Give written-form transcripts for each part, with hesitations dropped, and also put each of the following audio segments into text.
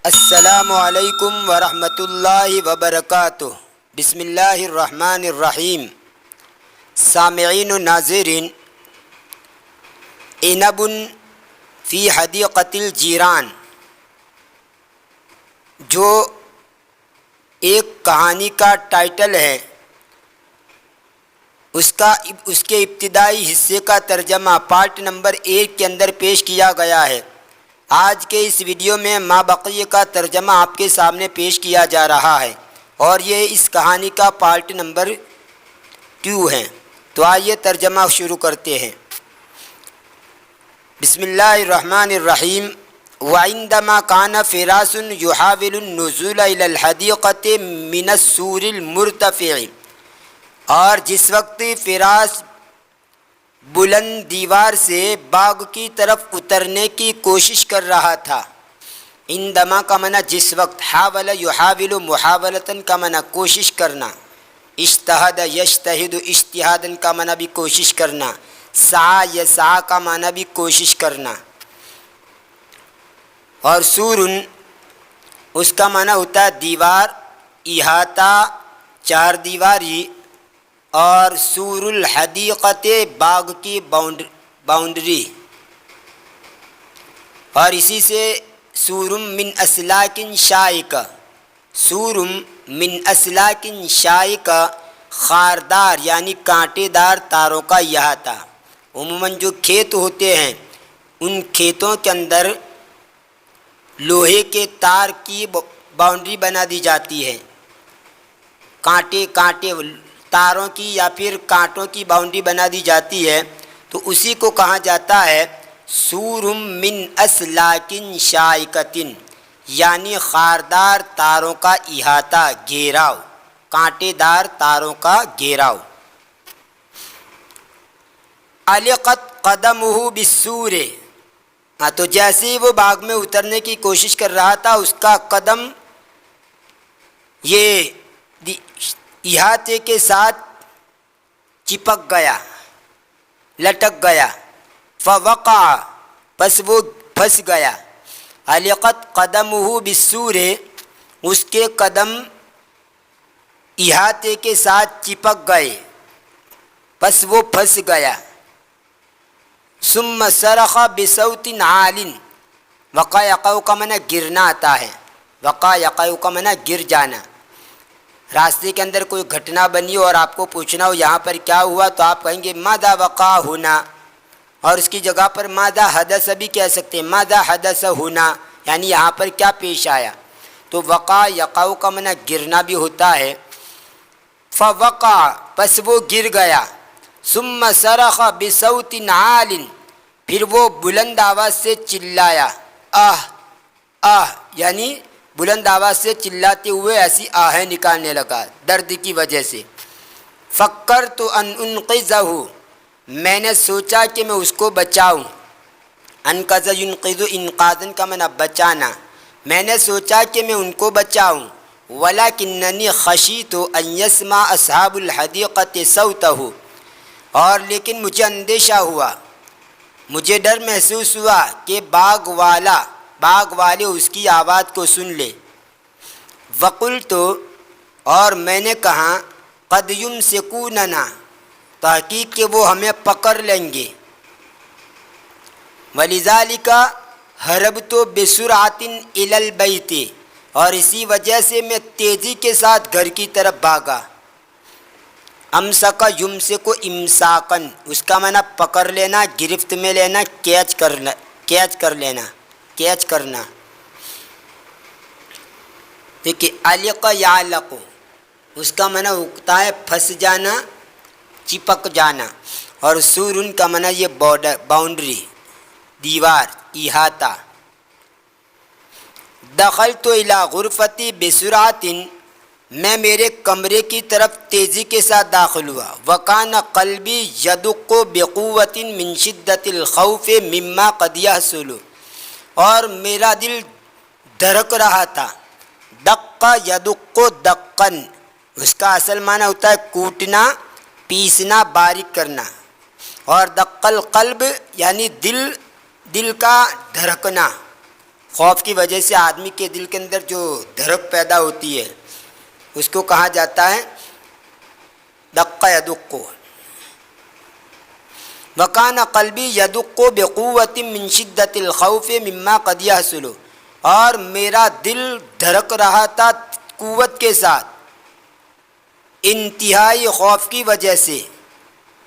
السلام علیکم ورحمۃ اللہ وبرکاتہ۔ بسم اللہ الرحمن الرحیم۔ سامعین و ناظرین، عنب فی حدیقۃ الجیران جو ایک کہانی کا ٹائٹل ہے، اس کے ابتدائی حصے کا ترجمہ پارٹ نمبر 1 کے اندر پیش کیا گیا ہے۔ آج کے اس ویڈیو میں ما بقیہ کا ترجمہ آپ کے سامنے پیش کیا جا رہا ہے، اور یہ اس کہانی کا پارٹ نمبر 2 ہے۔ تو آئیے ترجمہ شروع کرتے ہیں۔ بسم اللہ الرحمن الرحیم۔ وعندما كان فراس يحاول النزول الى الحديقة من السور المرتفع، اور جس وقت فراس بلند دیوار سے باغ کی طرف اترنے کی کوشش کر رہا تھا۔ عندما کا معنی جس وقت، حاول یحاول محاولتاً کا معنی کوشش کرنا، اجتہد یجتہد اجتہاداً کا معنی بھی کوشش کرنا، سعی یسعی کا معنی بھی کوشش کرنا، اور سورن اس کا معنی ہوتا ہے دیوار، احاطہ، چار دیواری، اور سور الحدیقت باغ کی باؤنڈری، اور اسی سے سورم من اسلاکن شائکہ، سورم من اسلاکن شائکہ خاردار یعنی کانٹے دار تاروں کا احاطہ۔ عموماً جو کھیت ہوتے ہیں ان کھیتوں کے اندر لوہے کے تار کی باؤنڈری بنا دی جاتی ہے، کانٹے تاروں کی یا پھر کانٹوں کی باؤنڈری بنا دی جاتی ہے، تو اسی کو کہا جاتا ہے سورم من اسلاکن شائکتن، یعنی خاردار تاروں کا احاطہ، گھیراؤ، کانٹے دار تاروں کا گھیراؤ۔ علقت قدمہ بالسور، تو جیسے ہی وہ باغ میں اترنے کی کوشش کر رہا تھا اس کا قدم یہ احاطے کے ساتھ چپک گیا، لٹک گیا، فوقع پس وہ پھنس گیا۔ علقت قدمہ بالسور، اس کے قدم احاطے کے ساتھ چپک گئے، پس وہ پھنس گیا۔ ثم صرخ بصوت عال، وقع یقع کا معنی گرنا آتا ہے، وقع یقع کا معنی گر جانا۔ راستے کے اندر کوئی گھٹنا بنی اور آپ کو پوچھنا ہو یہاں پر کیا ہوا، تو آپ کہیں گے ماذا وقع ہونا، اور اس کی جگہ پر ماذا حدث بھی کہہ سکتے ہیں، ماذا حدث ہونا یعنی یہاں پر کیا پیش آیا۔ تو وقع یقع کا معنی گرنا بھی ہوتا ہے۔ فوقع پس وہ گر گیا، ثم صرخ بصوت عال، پھر وہ بلند آواز سے چلایا، آہ آہ یعنی بلند آواز سے چلاتے ہوئے ایسی آہیں نکالنے لگا درد کی وجہ سے۔ فکرت ان انقذہ، میں نے سوچا کہ میں اس کو بچاؤں۔ انقذ ینقذ انقاذن کا معنی بچانا، میں نے سوچا کہ میں ان کو بچاؤں۔ ولکننی خشیت ان یسمع اصحاب الحدیقۃ صوتہ، اور لیکن مجھے اندیشہ ہوا، مجھے ڈر محسوس ہوا کہ باغ والے اس کی آواز کو سن لے۔ وقلت، اور میں نے کہا، قد یمسکوننا، تحقیق کہ وہ ہمیں پکڑ لیں گے۔ ولذالک ہربت بسرعۃ الی البیت، اور اسی وجہ سے میں تیزی کے ساتھ گھر کی طرف بھاگا۔ امسک یمسک امساکن، اس کا معنی پکڑ لینا، گرفت میں لینا، کیچ کرنا۔ دیکھیے علق یعلق، اس کا معنی ہوتا ہے پھنس جانا، چپک جانا، اور سورن کا معنی یہ باؤنڈری، دیوار، احاطہ۔ دخلت الی غرفتی بسرعۃ، میں میرے کمرے کی طرف تیزی کے ساتھ داخل ہوا۔ وکان قلبی یدق بقوۃ من شدۃ الخوف مما قد یحصل، اور میرا دل دھڑک رہا تھا۔ دق یدق دقن، اس کا اصل معنی ہوتا ہے کوٹنا، پیسنا، باریک کرنا، اور دق القلب یعنی دل کا دھڑکنا، خوف کی وجہ سے آدمی کے دل کے اندر جو دھڑک پیدا ہوتی ہے اس کو کہا جاتا ہے دق یدق. وکان قلبی یدق بقوت من شدت الخوف مما قد یحصل، اور میرا دل دھڑک رہا تھا قوت کے ساتھ انتہائی خوف کی وجہ سے،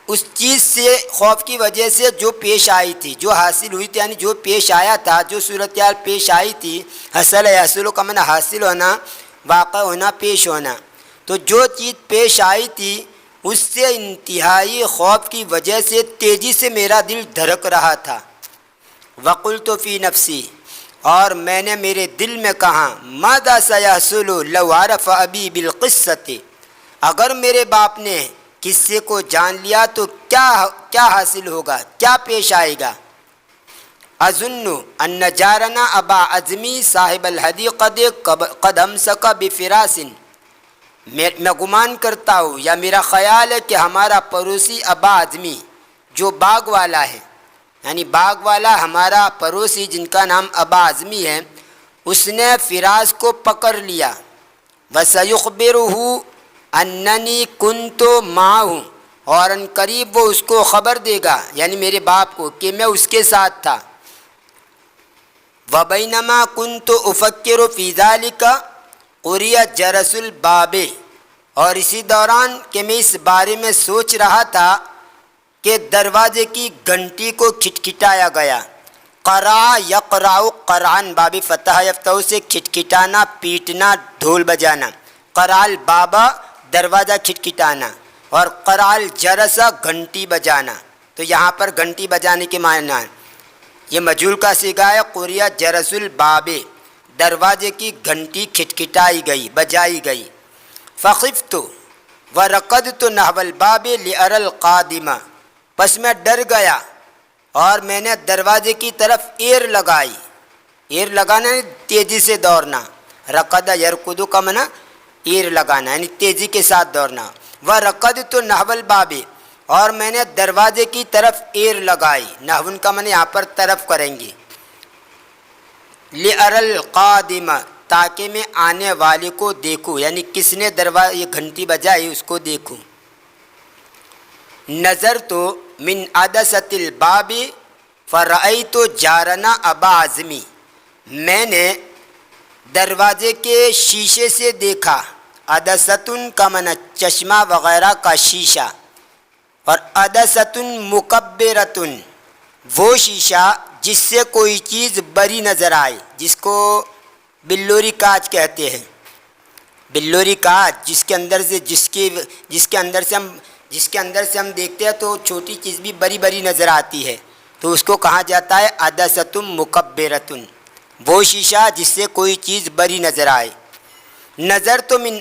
اس چیز سے خوف کی وجہ سے جو پیش آئی تھی، جو حاصل ہوئی تھی، یعنی جو پیش آیا تھا، جو صورتحال پیش آئی تھی. حصل یحصل کا معنی حاصل ہونا، واقع ہونا، پیش ہونا. تو جو چیز پیش آئی تھی اس سے انتہائی خوف کی وجہ سے تیزی سے میرا دل دھڑک رہا تھا. وقلت فی نفسی، اور میں نے میرے دل میں کہا ماذا سیحصل لو عرف ابی بالقصۃ، اگر میرے باپ نے قصے کو جان لیا تو کیا حاصل ہوگا، کیا پیش آئے گا. اظن ان جارنا ابا عزمی صاحب الحدیقۃ قد امسک بفراس، میں گمان کرتا ہوں یا میرا خیال ہے کہ ہمارا پڑوسی ابا اعظمی جو باغ والا ہے، یعنی باغ والا ہمارا پڑوسی جن کا نام ابا اعظمی ہے، اس نے فراس کو پکڑ لیا. وَسَيُخْبِرُهُ أَنَّنِي كُنْتُ مَعَهُ، اور ان قریب وہ اس کو خبر دے گا، یعنی میرے باپ کو، کہ میں اس کے ساتھ تھا. وَبَيْنَمَا كُنْتُ أُفَكِّرُ فِي ذَلِكَ قُرِئَ جَرَسُ الْبَابِ، اور اسی دوران کہ میں اس بارے میں سوچ رہا تھا کہ دروازے کی گھنٹی کو کھٹکھٹایا گیا. قرع یقرع قرعن، باب فتح یفتح سے کھٹکھٹانا، پیٹنا، ڈھول بجانا. قرع البابا دروازہ کھٹکھٹانا، اور قرع الجرس گھنٹی بجانا. تو یہاں پر گھنٹی بجانے کے معنی ہے، یہ مجہول کا صیغہ ہے. قُرِئَ جَرَسُ الْبَابِ، دروازے کی گھنٹی کھٹکھٹائی گئی، بجائی گئی. فخفت ورقدت نحو الباب لأرى القادم، پس میں ڈر گیا اور میں نے دروازے کی طرف ایر لگائی. ایر لگانا تیزی سے دوڑنا، رقد یرقد کا معنی ایر لگانا یعنی تیزی کے ساتھ دوڑنا. ورقدت نحو الباب، اور میں نے دروازے کی طرف ایر لگائی. نحو کا معنی یہاں پر طرف کریں گے. لأرى القادم، تاکہ میں آنے والے کو دیکھوں، یعنی کس نے دروازہ یہ گھنٹی بجائی اس کو دیکھوں. نظرت من عدسۃ الباب فرأیت جارنا ابا اعظمی، میں نے دروازے کے شیشے سے دیکھا. عدسۃ کا معنی چشمہ وغیرہ کا شیشہ، اور عدسۃ مکبرۃ وہ شیشہ جس سے کوئی چیز بری نظر آئے، جس کو بلوری کاچ کہتے ہیں. بلوری کاچ جس کے اندر سے ہم دیکھتے ہیں تو چھوٹی چیز بھی بری بری نظر آتی ہے، تو اس کو کہا جاتا ہے عدسۃ مکبرۃ، وہ شیشہ جس سے کوئی چیز بری نظر آئے. نظر تو من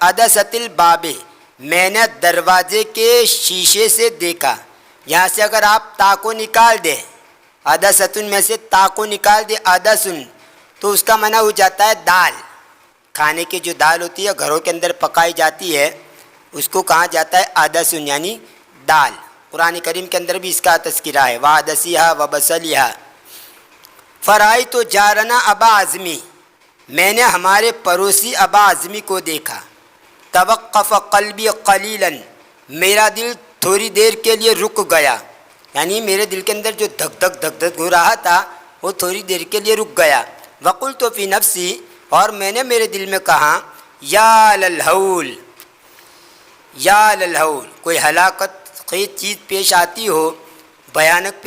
عدسۃ الباب، میں نے دروازے کے شیشے سے دیکھا. یہاں سے اگر آپ تا کو نکال دیں، عدسۃ میں سے تا کو نکال دیں عدسن، تو اس کا معنی ہو جاتا ہے دال. کھانے کی جو دال ہوتی ہے گھروں کے اندر پکائی جاتی ہے اس کو کہا جاتا ہے عدسن یعنی دال. قرآن کریم کے اندر بھی اس کا تذکرہ ہے، وعدسیہا وبصلیہا. فرأیت جارنا ابا اعظمی، میں نے ہمارے پڑوسی ابا اعظمی کو دیکھا. توقف قلبی قلیلا، میرا دل تھوڑی دیر کے لیے رک گیا، یعنی میرے دل کے اندر جو دھک دھک دھک دھک ہو رہا تھا وہ تھوڑی دیر کے لیے رک گیا. وقلت فی نفسی، اور میں نے میرے دل میں کہا یا للہول، یا للہول، کوئی ہلاکت خیز چیز پیش آتی ہو، بھیانک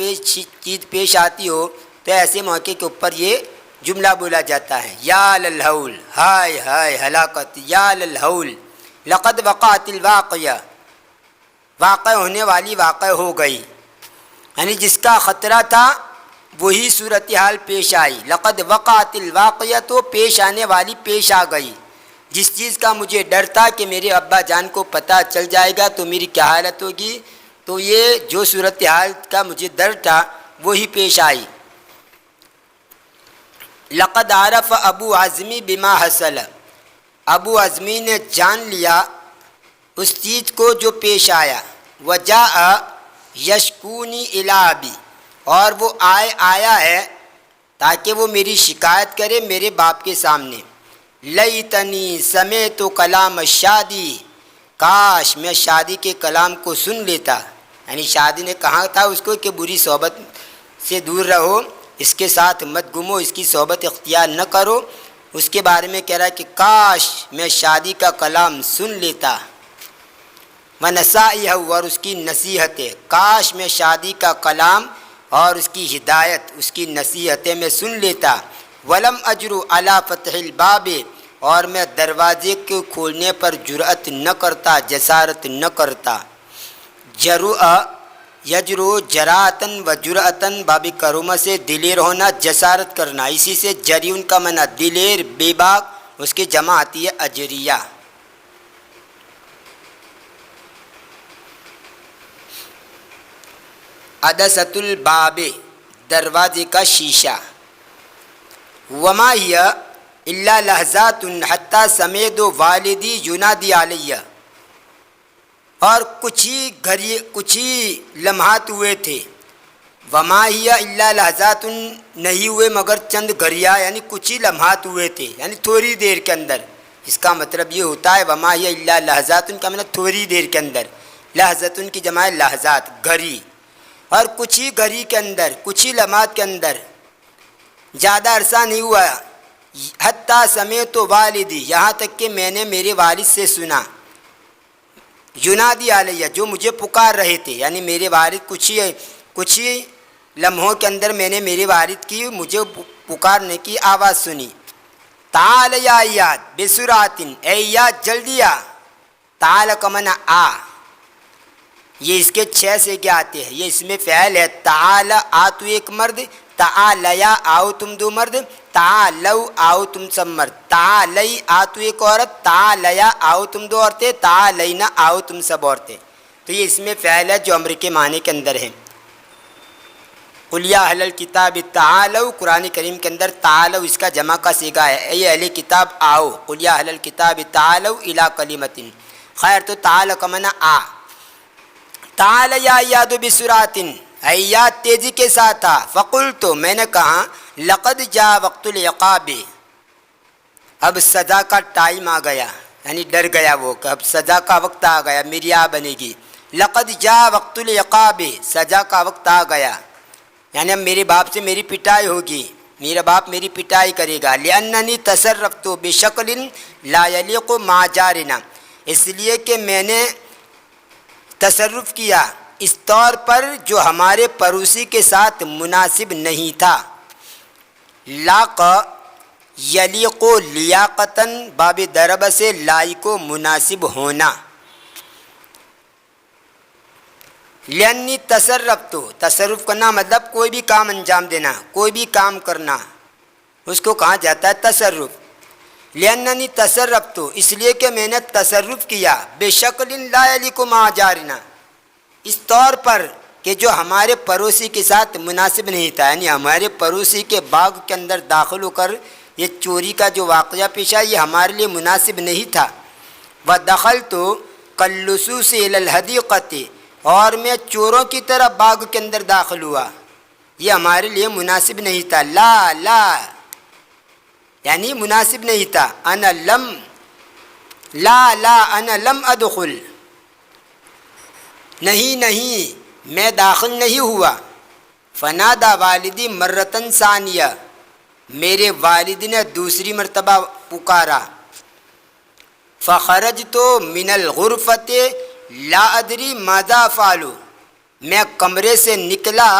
چیز پیش آتی ہو تو ایسے موقع کے اوپر یہ جملہ بولا جاتا ہے، یا للہول، ہائے ہائے ہلاکت، یا للہول. لقد وقعت الواقعہ، واقع ہونے والی واقع ہو گئی، یعنی جس کا خطرہ تھا وہی صورتحال پیش آئی. لقد وقعت الواقعہ، تو پیش آنے والی پیش آ گئی. جس چیز کا مجھے ڈر تھا کہ میرے ابا جان کو پتہ چل جائے گا تو میری کیا حالت ہوگی، تو یہ جو صورتحال کا مجھے ڈر تھا وہی پیش آئی. لقد عرف ابو اعظمی بما حصل، ابو اعظمی نے جان لیا اس چیز کو جو پیش آیا. وجاء یشکونی الی ابی، اور وہ آیا ہے تاکہ وہ میری شکایت کرے میرے باپ کے سامنے۔ لیتنی سمیت کلام الشادی، کاش میں شادی کے کلام کو سن لیتا، یعنی شادی نے کہا تھا اس کو کہ بری صحبت سے دور رہو، اس کے ساتھ مت گھومو، اس کی صحبت اختیار نہ کرو، اس کے بارے میں کہہ رہا ہے کہ کاش میں شادی کا کلام سن لیتا۔ ونصائح، اور اس کی نصیحتیں، کاش میں شادی کا کلام اور اس کی ہدایت، اس کی نصیحتیں میں سن لیتا۔ ولم اجرؤ علی فتح الباب، اور میں دروازے کو کھولنے پر جرأت نہ کرتا، جسارت نہ کرتا۔ جرؤ یجرؤ جراءتن و جرأتن، باب کرومہ سے دلیر ہونا، جسارت کرنا، اسی سے جریون کا معنی دلیر، بے باک، اس کی جمع آتی ہے اجریہ۔ عدسۃ الباب، دروازے کا شیشہ۔ وما ہی الا لحظات حتی سمیت والدی ینادی علیہ، اور کچھ ہی لمحات ہوئے تھے۔ وما ہی الا لحظات، نہیں ہوئے مگر چند گھڑیاں، یعنی کچھ ہی لمحات ہوئے تھے، یعنی تھوڑی دیر کے اندر۔ اس کا مطلب یہ ہوتا ہے وما ہی الا لحظات کا مطلب تھوڑی دیر کے اندر، لحظۃ کی جمع ہے لحظات، گھڑی، اور کچھ ہی گھڑی کے اندر، کچھ ہی لمحات کے اندر، زیادہ عرصہ نہیں ہوا۔ حتی سمیت والدی، یہاں تک کہ میں نے میرے والد سے سنا، ینادی علیہ، جو مجھے پکار رہے تھے، یعنی میرے والد کچھ ہی لمحوں کے اندر میں نے میرے والد کی مجھے پکارنے کی آواز سنی۔ تعال یا ایاد بسرعۃ، اے ایاد جلدی آ۔ تعال کا معنی آ، یہ اس کے 6 سے کیا آتے ہیں، یہ اس میں فعل ہے۔ تعال، آ تو ایک مرد، تعالیا آؤ تم دو مرد، تعالو آؤ تم سب مرد، تعالی آ تو ایک عورت، تعالیا آؤ تم دو عورتیں، تعالینا آؤ تم سب عورتیں۔ تو یہ اس میں فعل ہے جو امر کے معنی کے اندر ہے۔ قل یا اہل الکتاب تعالوا، قرآن کریم کے اندر تعالوا اس کا جمع کا صیغہ ہے، اے اہل کتاب آؤ، قل یا اہل الکتاب تعالوا الی کلمۃ، خیر تو تعال کا معنی آ۔ تعال یا ایاد بسرعۃ، ایاد تیزی کے ساتھ تھا۔ فقلت، میں نے کہا، لقد جاء وقت العقاب، اب سزا کا ٹائم آ گیا، یعنی ڈر گیا وہ کہ اب سزا کا وقت آ گیا، میری آ بنے گی۔ لقد جاء وقت العقاب، سزا کا وقت آ گیا، یعنی اب میرے باپ سے میری پٹائی ہوگی، میرا باپ میری پٹائی کرے گا۔ لأننی تصرفت بشکل لا یلیق مع جارنا، اس لیے کہ میں نے تصرف کیا اس طور پر جو ہمارے پڑوسی کے ساتھ مناسب نہیں تھا۔ لاق یلیق لیاقتاً، باب ضرب سے لائق و مناسب ہونا۔ لأنی تصرفت، تصرف کرنا مطلب کوئی بھی کام انجام دینا، کوئی بھی کام کرنا، اس کو کہا جاتا ہے تصرف۔ لأننی تصرفت، اس لیے کہ میں نے تصرف کیا، بشکل لا یلیق مع جارنا، اس طور پر کہ جو ہمارے پڑوسی کے ساتھ مناسب نہیں تھا، یعنی ہمارے پڑوسی کے باغ کے اندر داخل ہو کر یہ چوری کا جو واقعہ پیش آیا یہ ہمارے لیے مناسب نہیں تھا۔ وَدَخَلْتُ كَاللُّصُوصِ إِلَى الْحَدِيقَةِ، اور میں چوروں کی طرح باغ کے اندر داخل ہوا، یہ ہمارے لیے مناسب نہیں تھا۔ لا یعنی مناسب نہیں تھا۔ انا لم ادخل، نہیں میں داخل نہیں ہوا۔ فنادى والدی مرتن ثانیہ، میرے والد نے دوسری مرتبہ پکارا۔ فخرجت من الغرفۃ لا ادری ماذا افعل، میں کمرے سے نکلا،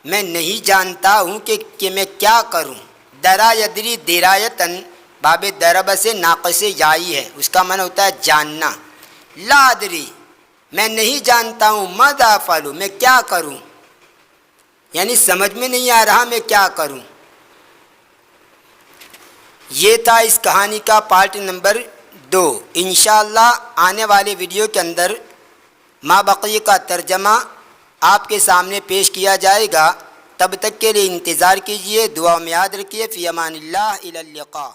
میں نہیں جانتا ہوں کہ میں کیا کروں۔ درا یدری درایتن، باب درب سے ناقص جائی ہے، اس کا معنی ہوتا ہے جاننا۔ لا ادری، میں نہیں جانتا ہوں، ماذا افعل، میں کیا کروں، یعنی سمجھ میں نہیں آ رہا میں کیا کروں۔ یہ تھا اس کہانی کا پارٹ نمبر 2۔ انشاءاللہ آنے والے ویڈیو کے اندر ما بقی کا ترجمہ آپ کے سامنے پیش کیا جائے گا۔ تب تک کے لیے انتظار کیجیے، دعا میں یاد رکھیے۔ فی امان اللہ، الی اللقاء۔